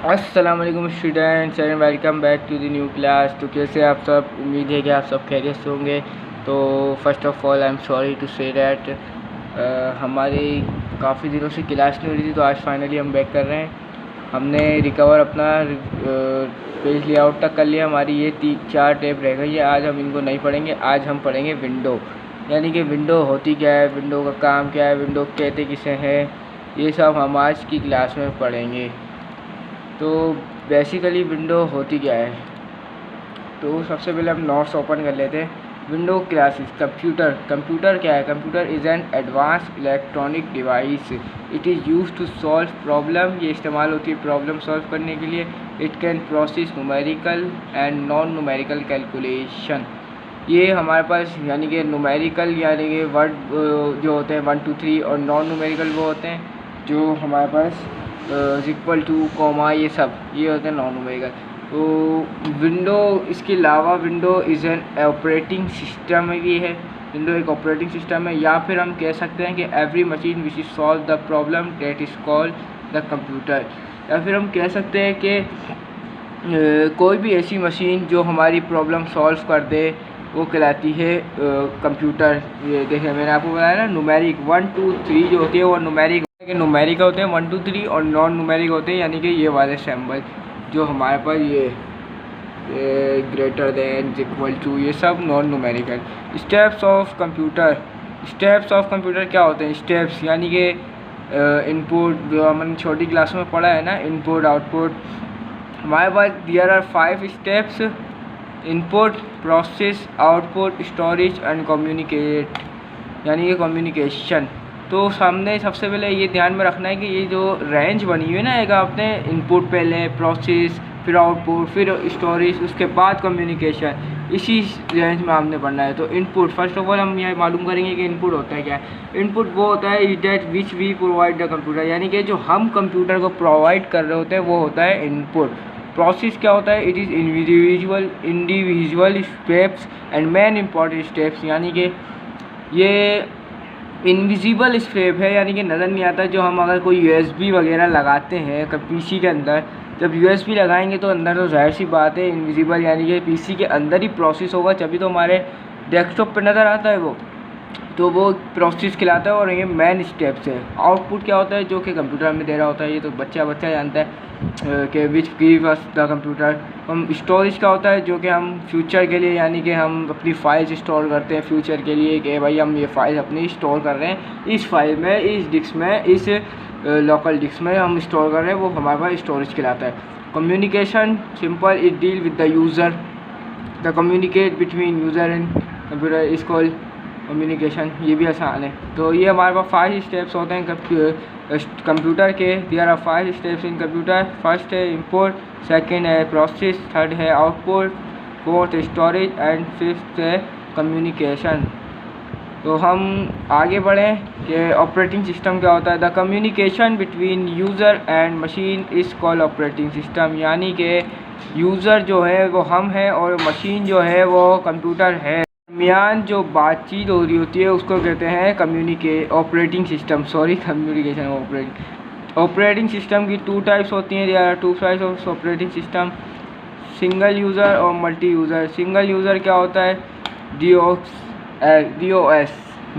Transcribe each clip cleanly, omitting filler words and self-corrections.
अस्सलाम वालेकुम students and welcome back to the new class. तो कैसे आप सब, उम्मीद है कि आप सब खैरियत से होंगे। तो first of all I am sorry to say that हमारी काफ़ी दिनों से क्लास नहीं हो रही थी, तो आज फाइनली हम बैक कर रहे हैं। हमने रिकवर अपना पेज लेआउट तक कर लिया। हमारी ये 4 टेप रह गई है। आज हम इनको नहीं पढ़ेंगे, आज हम पढ़ेंगे विंडो, यानी कि विंडो होती क्या है, विंडो का काम क्या है, विंडो कहते किसे हैं, ये सब हम आज की क्लास में पढ़ेंगे। तो बेसिकली विंडो होती क्या है, तो सबसे पहले हम नोट्स ओपन कर लेते हैं। Window classes. कंप्यूटर क्या है? Computer is an advance electronic device. It is use to solve problem. ये इस्तेमाल होती है प्रॉब्लम सॉल्व करने के लिए। It can process numerical and non numerical calculation. ये हमारे पास यानी कि न्यूमेरिकल यानी कि वर्ड जो होते हैं 1 2 3, और नॉन न्यूमेरिकल वो होते हैं जो हमारे पास इक्वल टू कॉमा, ये सब ये होते हैं नॉन न्यूमेरिकल। तो विंडो, इसके अलावा window is an operating system भी है। विंडो एक ऑपरेटिंग सिस्टम है, या फिर हम कह सकते हैं कि every machine which is solve the problem that is called the computer. या फिर हम कह सकते हैं कि कोई भी ऐसी मशीन जो हमारी प्रॉब्लम सॉल्व कर दे वो कहलाती है कंप्यूटर। ये देखिए मैंने आपको बताया ना, न्यूमेरिक 1 2 3 जो होती है वो न्यूमेरिक होते हैं 1 2 3, और नॉन न्यूमेरिक होते हैं यानी कि ये वाले सिंबल जो हमारे पास ये ग्रेटर देन, इक्वल टू, ये सब non numerical. Steps of computer क्या होते हैं? स्टेप्स यानी कि इनपुट, जो हमने छोटी क्लास में पढ़ा है ना, इनपुट आउटपुट। हमारे पास there are 5 steps: input, process, output, storage and communicate, यानी कि कम्युनिकेशन। तो सामने सबसे पहले ये ध्यान में रखना है कि ये जो रेंज बनी हुई है ना, एक आपने इनपुट पहले, प्रोसेस, फिर आउटपुट, फिर स्टोरेज, उसके बाद कम्युनिकेशन, इसी रेंज में हमने पढ़ना है। तो इनपुट, फर्स्ट ऑफ ऑल हम ये मालूम करेंगे कि इनपुट होता है क्या है। इनपुट वो होता है that which we provide the computer, यानी कि जो हम कंप्यूटर को प्रोवाइड कर रहे होते हैं वो होता है इनपुट। प्रोसेस क्या होता है? It is individual steps and main important steps, यानी कि ये इनविजिबल स्टेप है, यानी कि नज़र नहीं आता। जो हम अगर कोई यूएसबी वगैरह लगाते हैं पीसी के अंदर, जब यूएसबी लगाएंगे तो अंदर तो जाहिर सी बात है इनविजिबल, यानी कि पीसी के अंदर ही प्रोसेस होगा, तभी तो हमारे डेस्कटॉप पे नज़र आता है वो, तो वो प्रोसेस कहलाता है। और ये मेन स्टेप्स है। आउटपुट क्या होता है? जो कि कंप्यूटर हमें दे रहा होता है, ये तो बच्चा जानता है कि which give us the computer. हम स्टोरेज क्या होता है? जो कि हम फ्यूचर के लिए, यानी कि हम अपनी फाइल्स स्टोर करते हैं फ्यूचर के लिए, कि भाई हम ये फाइल अपनी स्टोर कर रहे हैं इस फाइल में, इस डिस्क में, इस लोकल डिस्क में हम स्टोर कर रहे हैं, वो हमारे पास स्टोरेज कहलाता है। Communication simple, it deal with the user, the communicate between user and computer is called communication. ये भी आसान है। तो ये हमारे पास 5 स्टेप्स होते हैं कंप्यूटर के। There are 5 steps in computer. First है इनपुट, सेकंड है प्रोसेस, थर्ड है output, fourth storage and fifth है कम्युनिकेशन। तो हम आगे बढ़ें कि ऑपरेटिंग सिस्टम क्या होता है। The communication between user and machine is called operating system, यानी कि यूज़र जो है वो हम हैं और मशीन जो है वो कंप्यूटर है, दरमियान जो बातचीत हो रही होती है उसको कहते हैं ऑपरेटिंग सिस्टम। ऑपरेटिंग सिस्टम की 2 टाइप्स होती हैं। There are 2 types of operating system, single user और मल्टी यूज़र। सिंगल यूज़र क्या होता है? DOS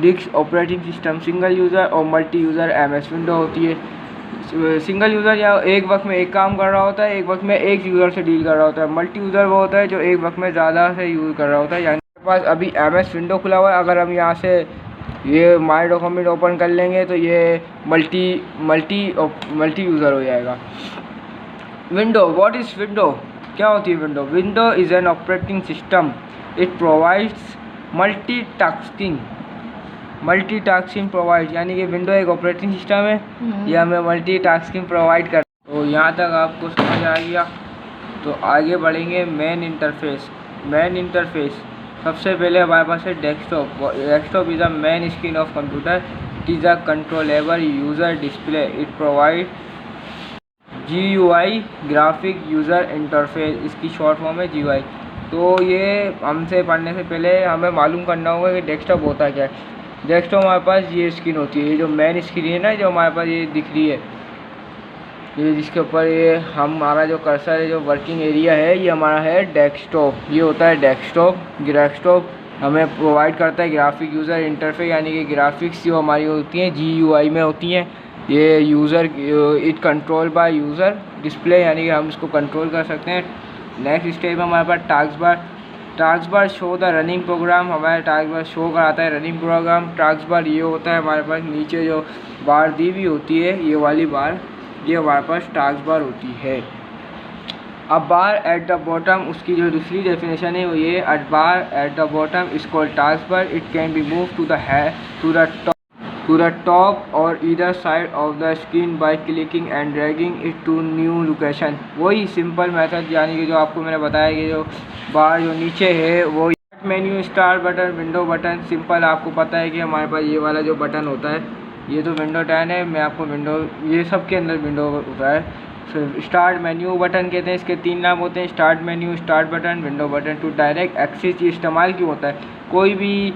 disk operating system single user, और मल्टी यूज़र MS विंडो होती है। सिंगल यूज़र या एक वक्त में एक काम कर रहा होता है, एक वक्त में एक यूज़र से डील कर रहा होता है। मल्टी यूज़र वो होता है जो एक वक्त में ज़्यादा से यूज़ कर रहा होता है। यानी पास अभी MS विंडो खुला हुआ है, अगर हम यहाँ से ये माई डॉक्यूमेंट ओपन कर लेंगे तो ये मल्टी यूज़र हो जाएगा। Window, what is window? क्या होती है window? Window is an operating system, it provides multitasking provide, यानी कि विंडो एक ऑपरेटिंग सिस्टम है, ये हमें मल्टीटास्किंग प्रोवाइड कर। तो यहाँ तक आपको समझ आ गया। तो आगे बढ़ेंगे मेन इंटरफेस। सबसे पहले हमारे पास है desktop is a main screen of computer. It is a controllable user display. It provide GUI, graphic user interface, इसकी शॉर्ट फॉर्म है GUI। तो ये हमसे पढ़ने से पहले हमें मालूम करना होगा कि डेस्कटॉप होता क्या है। डेस्कटॉप हमारे पास ये स्क्रीन होती है, ये जो मेन स्क्रीन है ना, जो हमारे पास ये दिख रही है, ये जिसके ऊपर ये हमारा जो कर्सर है, जो वर्किंग एरिया है, ये हमारा है डेस्कटॉप। ये होता है डेस्कटॉप। डेस्कटॉप हमें प्रोवाइड करता है ग्राफिक यूज़र इंटरफेस, यानी कि ग्राफिक्स जो हमारी होती हैं GUI में होती हैं। ये user it control by user display, यानी कि हम इसको कंट्रोल कर सकते हैं। नेक्स्ट स्टेप में हमारे पास task bar. Task bar show the running program, हमारे टास्क बार शो कराता है रनिंग प्रोग्राम। टास्क बार ये होता है हमारे पास नीचे जो बार दी हुई होती है, ये वाली बार, ये हमारे पास टास्क बार होती है। अब बार एट द बॉटम, उसकी जो दूसरी डेफिनेशन है वो ये, a bar at the bottom is called task bar. It can be move to the top और either side of the screen by clicking and dragging it to new location. वही simple method, यानी कि जो आपको मैंने बताया कि जो बार जो नीचे है वो menu, start button, window button. Simple आपको पता है कि हमारे पास ये वाला जो बटन होता है, ये तो विंडो 10 है, मैं आपको विंडो, ये सब के अंदर विंडो होता है। फिर स्टार्ट मेन्यू बटन कहते हैं, इसके 3 नाम होते हैं, start menu, start button, window button. To direct access ये इस्तेमाल क्यों होता है? कोई भी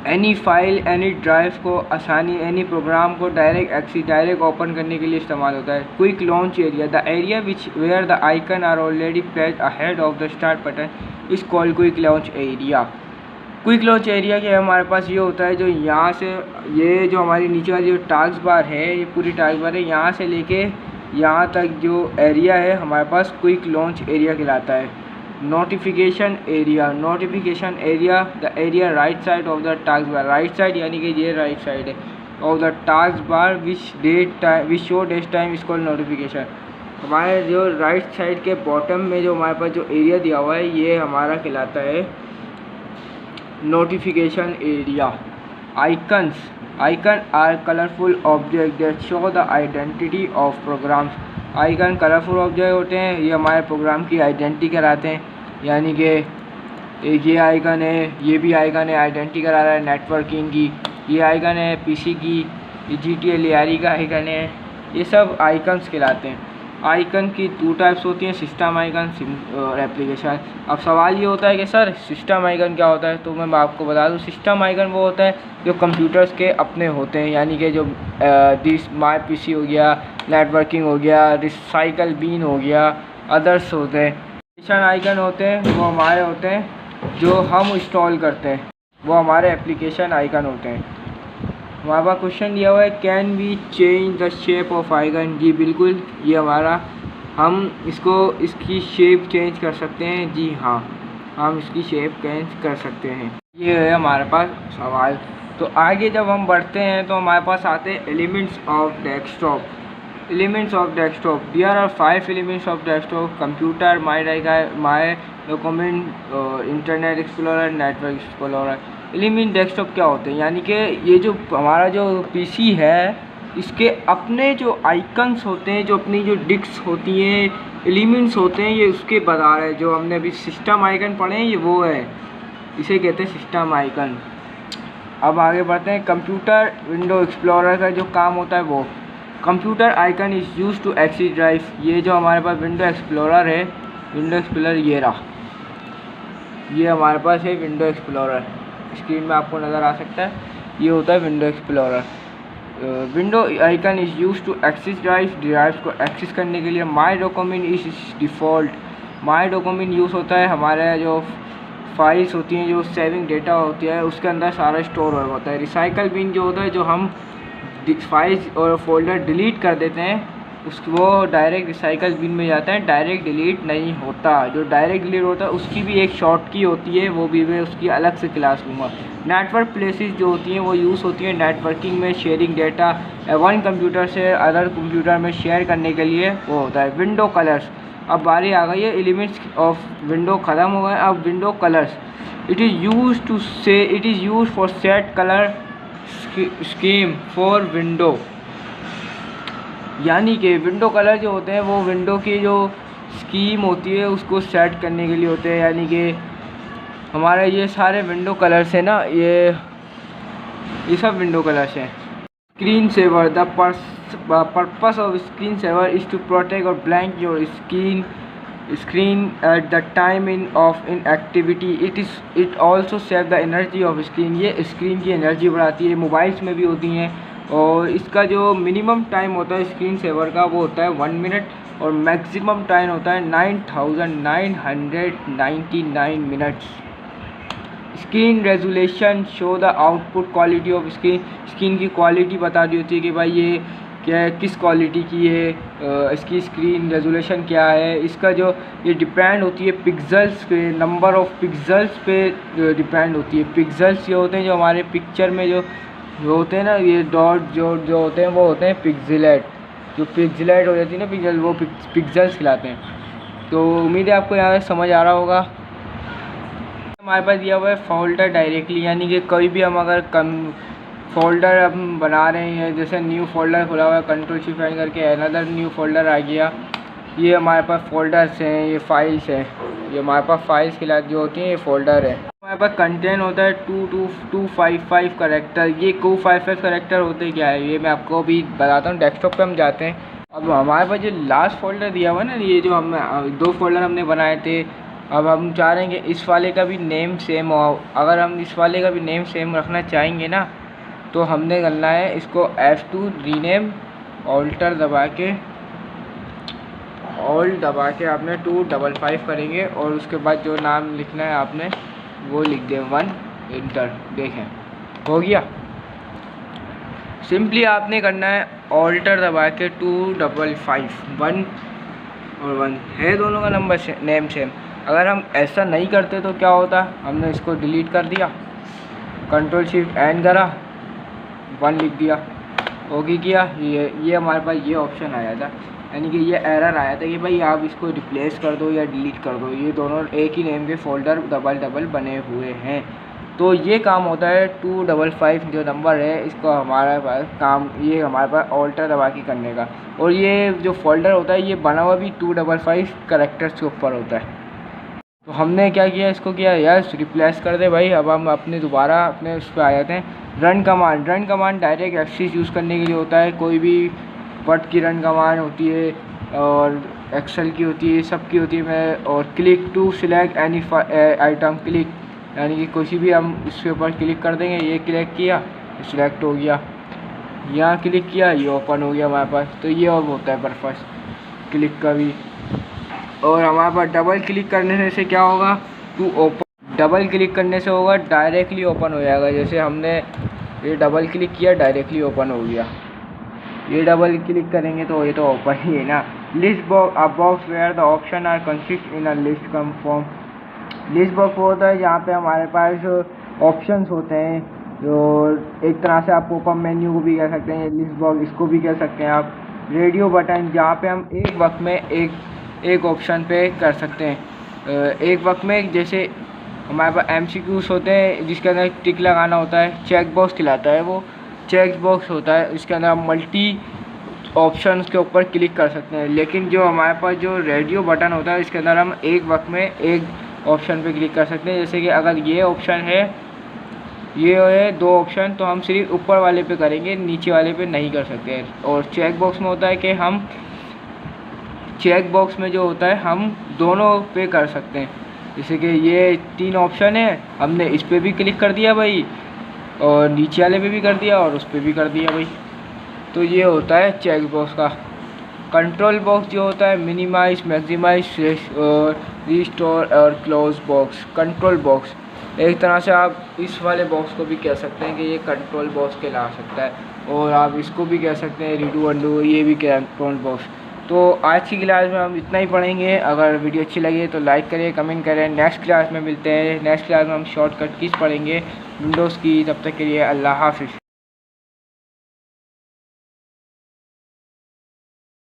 एनी फाइल, एनी ड्राइव को आसानी, एनी प्रोग्राम को डायरेक्ट एक्सेस, डायरेक्ट ओपन करने के लिए इस्तेमाल होता है। Quick launch area, the area which where the icon are already placed ahead of the start button is called quick launch area. Quick launch area के हमारे पास ये होता है, जो यहाँ से ये जो हमारी नीचे वाली जो टास्क बार है, ये पूरी टास्क बार है, यहाँ से लेके यहाँ तक जो एरिया है हमारे पास क्विक लॉन्च एरिया कहलाता है। Notification area, notification area, the area right side of the task bar, right side यानी कि ये राइट साइड है of the task bar which show that time is called notification. हमारे जो राइट साइड के bottom में जो हमारे पास जो एरिया दिया हुआ है, ये हमारा कहलाता है notification area. Icons, icon are colourful object that show the identity of programs. Icon colourful object होते हैं, ये हमारे प्रोग्राम की आइडेंटिटी कराते हैं, यानी कि एक ये आइकन है, ये भी आइकन है, आइडेंटिटी करा रहा है नेटवर्किंग की। ये आइकन है PC की, ये GTA लियारी का आइकन है, ये सब आइकन्स कहलाते हैं। आइकन की 2 टाइप्स होती हैं, सिस्टम आइकन और एप्लीकेशन। अब सवाल ये होता है कि सर सिस्टम आइकन क्या होता है? तो मैं आपको बता दूं, सिस्टम आइकन वो होता है जो कंप्यूटर्स के अपने होते हैं, यानी कि जो माई PC हो गया, नेटवर्किंग हो गया, रिसाइकल बीन हो गया, अदर्स होते हैं। एप्लीकेशन आइकन होते हैं वो हमारे होते हैं जो हम इंस्टॉल करते हैं, वो हमारे एप्लीकेशन आइकन होते हैं। हमारे पास क्वेश्चन दिया हुआ है, can we change the shape of icon? जी बिल्कुल, ये हमारा, हम इसकी शेप चेंज कर सकते हैं। जी हाँ, हम इसकी शेप चेंज कर सकते हैं। ये है हमारे पास सवाल। तो आगे जब हम बढ़ते हैं तो हमारे पास आते हैं elements of desktop. Elements of desktop, there are 5 elements of desktop: computer, my document, internet explorer, network explorer. Element desktop क्या होते हैं? यानी कि ये जो हमारा जो PC है, इसके अपने जो आइकन्स होते हैं, जो अपनी जो डिस्क होती हैं, एलिमेंट्स होते हैं, ये उसके बता रहे हैं। जो हमने अभी सिस्टम आइकन पढ़े हैं, ये वो है, इसे कहते हैं सिस्टम आइकन। अब आगे बढ़ते हैं। कंप्यूटर विंडो एक्सप्लोरर का जो काम होता है वो, computer icon is use to access drive. ये जो हमारे पास विंडो एक्सप्लोरर है, विंडो एक्सप्लोरर ये रहा, ये हमारे पास है विंडो एक्सप्लोरर, स्क्रीन में आपको नज़र आ सकता है, ये होता है window explorer. Window icon is use to access drive को एक्सेस करने के लिए। My document is default, my document use होता है हमारे जो फाइल्स होती हैं, जो सेविंग डेटा होती है, उसके अंदर सारा स्टोर होता है। रिसाइकल बिन जो होता है, जो हम फाइल्स और फोल्डर डिलीट कर देते हैं, वो डायरेक्ट रिसाइकल बिन में जाता है, डायरेक्ट डिलीट नहीं होता। जो डायरेक्ट डिलीट होता है उसकी भी एक शॉर्ट की होती है, वो भी मैं उसकी अलग से क्लास लूँगा। नेटवर्क प्लेसेस जो होती हैं वो यूज़ होती हैं नेटवर्किंग में, शेयरिंग डेटा वन कंप्यूटर से अदर कंप्यूटर में शेयर करने के लिए, वो होता है। विंडो कलर्स, अब बारी आ गई है, एलिमेंट्स ऑफ विंडो ख़त्म हो गए, अब window colours. It is use for set colour scheme for window, यानी कि विंडो कलर जो होते हैं वो विंडो की जो स्कीम होती है उसको सेट करने के लिए होते हैं। यानी कि हमारे ये सारे विंडो कलर्स हैं ना, ये सब विंडो कलर्स हैं। Screen saver, the purpose of screen saver is to protect और blank your screen at the time of inactivity. It also save the energy of screen. ये स्क्रीन की एनर्जी बढ़ाती है, मोबाइल्स में भी होती हैं, और इसका जो मिनिमम टाइम होता है स्क्रीन सेवर का वो होता है 1 मिनट, और मैक्सिमम टाइम होता है 9999 minutes. Screen resolution show the output quality of screen, screen की क्वालिटी बता दी होती है कि भाई ये क्या है, किस क्वालिटी की है, इसकी स्क्रीन रेजोल्यूशन क्या है। इसका जो ये डिपेंड होती है पिक्सल्स पे, नंबर ऑफ पिक्सल्स पे डिपेंड होती है। पिक्सल्स ये होते हैं जो हमारे पिक्चर में जो होते हैं ना, ये डॉट जो होते हैं वो होते हैं पिक्सेलेट। जो पिक्सेलेट हो जाती है ना पिक्सल, वो पिक्सल्स खिलाते हैं। तो उम्मीद है आपको यहाँ समझ आ रहा होगा। हमारे पास दिया हुआ है फोल्डर डायरेक्टली, यानी कि कोई भी हम अगर फोल्डर हम बना रहे हैं, जैसे न्यू फोल्डर खुला हुआ है, कंट्रोल शिफ्ट एन करके अनदर न्यू फोल्डर आ गया। ये हमारे पास फोल्डर्स हैं, ये फाइल्स हैं, ये हमारे पास फाइल्स के जो होती हैं ये फोल्डर है। हमारे पास कंटेंट होता है 255 करैक्टर। ये 255 करैक्टर होते क्या है ये मैं आपको भी बताता हूँ। डेस्कटॉप पे हम जाते हैं। अब हमारे पास जो लास्ट फोल्डर दिया हुआ है ना, ये जो हम 2 फोल्डर हमने बनाए थे, अब हम चाह रहे हैं कि इस वाले का भी नेम सेम हो। अगर हम इस वाले का भी नेम सेम रखना चाहेंगे ना, तो हमने करना है इसको F2 रीनेम, ऑल्टर दबा के आपने 255 करेंगे, और उसके बाद जो नाम लिखना है आपने वो लिख दें 1, इंटर। देखें हो गया। सिंपली आपने करना है ऑल्टर दबा के 255, 1 और 1 है दोनों का नंबर नेम सेम। अगर हम ऐसा नहीं करते तो क्या होता, हमने इसको डिलीट कर दिया, कंट्रोल शिफ्ट एन करा, 1 लिख दिया, ओके किया, ये हमारे पास ये ऑप्शन आया था, यानी कि ये एरर आया था कि भाई आप इसको रिप्लेस कर दो या डिलीट कर दो। ये दोनों एक ही नेम के फोल्डर डबल बने हुए हैं। तो ये काम होता है 255 जो नंबर है, इसको हमारे पास काम ये हमारे पास ऑल्टर दबा के करने का। और ये जो फोल्डर होता है ये बना हुआ भी 255 करैक्टर्स के ऊपर होता है। तो हमने क्या किया, इसको किया यस रिप्लेस कर दे भाई। अब हम अपने दोबारा अपने उस पर आ जाते हैं। Run command direct access use करने के लिए होता है। कोई भी वर्ड की रन कमांड होती है, और एक्सेल की होती है, सब की होती है। मैं और click to select any item, click यानी कि किसी भी हम इसके ऊपर क्लिक कर देंगे। ये क्लिक किया, सिलेक्ट हो गया, यहाँ क्लिक किया, ये ओपन हो गया हमारे पास। तो ये अब होता है पर्पस क्लिक का भी। और हमारे पास डबल क्लिक करने से क्या होगा, टू ओपन, डबल क्लिक करने से होगा डायरेक्टली ओपन हो जाएगा। जैसे हमने ये डबल क्लिक किया, डायरेक्टली ओपन हो गया। ये डबल क्लिक करेंगे तो ये तो ओपन ही है ना। List box, a box where the option are consist in a list come form. List box होता है जहाँ पे हमारे पास ऑप्शंस होते हैं, जो एक तरह से आप पॉपअप मेन्यू को भी कह सकते हैं, लिस्ट बॉक्स इसको भी कह सकते हैं आप। रेडियो बटन, जहाँ पे हम एक वक्त में एक ऑप्शन पे कर सकते हैं। एक वक्त में जैसे हमारे पास MCQs होते हैं जिसके अंदर टिक लगाना होता है, चेक बॉक्स खिलाता है, वो चेक बॉक्स होता है, इसके अंदर हम मल्टी ऑप्शंस के ऊपर क्लिक कर सकते हैं। लेकिन जो हमारे पास जो रेडियो बटन होता है इसके अंदर हम एक वक्त में एक ऑप्शन पे क्लिक कर सकते हैं। जैसे कि अगर ये ऑप्शन है, ये है 2 ऑप्शन, तो हम सिर्फ ऊपर वाले पे करेंगे, नीचे वाले पे नहीं कर सकते। और चेक बॉक्स में होता है कि हम चेक बॉक्स में जो होता है हम दोनों पे कर सकते हैं। जैसे कि ये 3 ऑप्शन है, हमने इस पे भी क्लिक कर दिया भाई, और नीचे वाले पे भी कर दिया, और उस पे भी कर दिया भाई। तो ये होता है चेक बॉक्स का। कंट्रोल बॉक्स जो होता है मिनिमाइज, मैक्सिमाइज, रिस्टोर और क्लोज बॉक्स। कंट्रोल बॉक्स एक तरह से आप इस वाले बॉक्स को भी कह सकते हैं कि ये कंट्रोल बॉक्स कहला सकता है, और आप इसको भी कह सकते हैं रीडू अंडू, ये भी कंट्रोल बॉक्स। तो आज की क्लास में हम इतना ही पढ़ेंगे। अगर वीडियो अच्छी लगे तो लाइक करें, कमेंट करें। नेक्स्ट क्लास में मिलते हैं। नेक्स्ट क्लास में हम शॉर्टकट कीज पढ़ेंगे विंडोज़ की। तब तक के लिए अल्लाह हाफिज़।